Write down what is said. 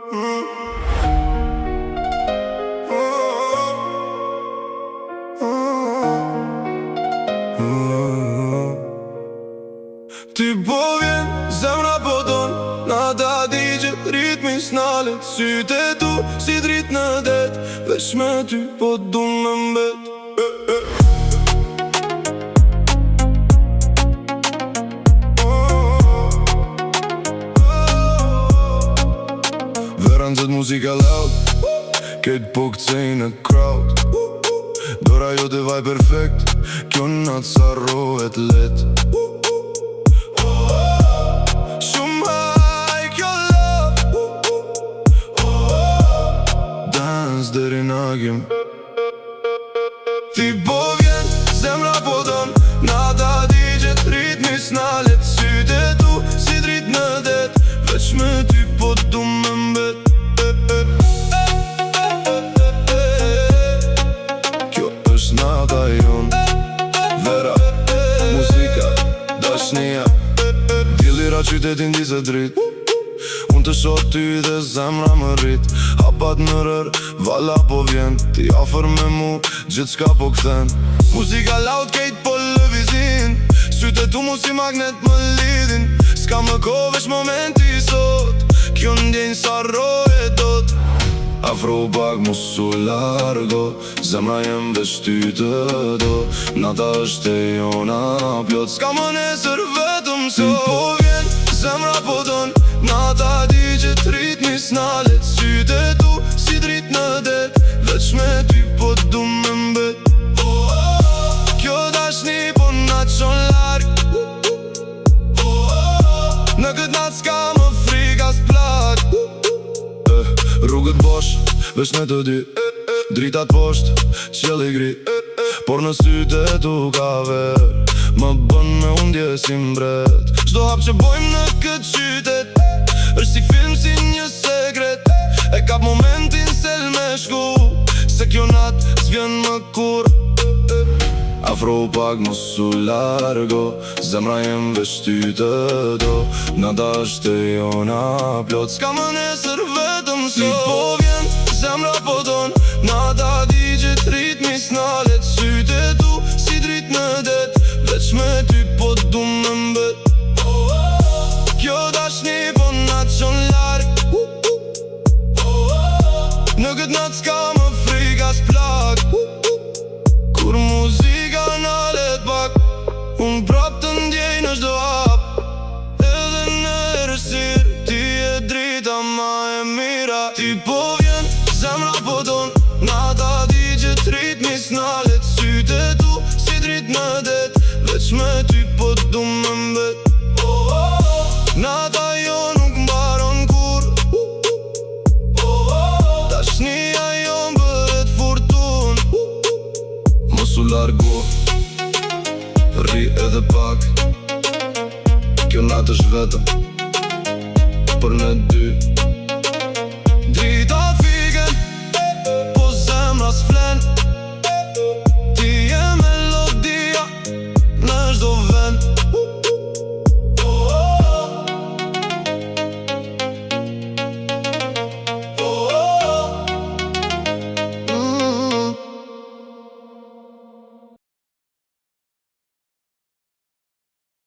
Ti po vjen, zemra po don, nada digje, ritmi s'nalet. Sytë e tu si drit në det, veç me ty po du me mbet. Vera nxet muzika loud, këtë po këcej në crowd. Dora jo të vaj perfekt, kjo natë s'arrohet let. Deri nagim Ti po vjen, zemra po don, nada digjet, ritmi s'nalet. Sytë e tu si drit në det, veç me ty po du me mbet. Kjo është nada jon, vera, muzika, dashnia. Dillira qytetin dise drit, unë të shoh ty dhe zemra më rrit. Hapat në rër, vala po vjen, ti afer me mu, gjithë shka po këthen. Muzika loud, kejt po lëvizin, sytë tu mu si magnet më lidin. S'ka më ko veç momenti sot, kjo ndjenjë s'arroje dot. Afro pak mu su largo, zemra jem veç ty të do. Nata është e jona plot, s'ka më nesër vetëm sot. Ti po vjen, zemra po don, nata digjet, ritmi s'nalet. Sytë e tu si drit në det, veç me ty po du me mbet. Kjo dashni po na qon larg, në këtë natë s'ka më frika s'plak. Rrugët bosh, veç ne të dy, dritat posht, qelli gri. Por në sytë e tu ka ver, më bën me undje si mbret. Çdo hap që bojmë në këtë qytet, është si film, si një sekret. E kap momentin sel me shku, se kjo natë s'vjen më kur. Afro pak më su largo, zemra jem veç ty të do. Nata është e jona plot, s'ka më nesër vetëm sot. Ti po vjen, zemra po don, nata digjet, ritmi s'nalet. Sytë e tu si drit në det, veç me ty po du me mbet. Kjo dashni po na qon larg, në këtë natë s'ka më frika s'plak. Kur muzika nalet pak, unë prap të ndjej në çdo hap. Edhe në errësirë, ti e drita ma e mira. Ti po vjen, zemra po don, nata digjet, ritmi s'nalet. Sytë e tu si drit në det, veç me ty po du me mbet. Nata jo nuk mbaron kur, dashnia jo bëhet furtun. Mos u largo, rri edhe pak, kjo natë është vetëm për ne dy.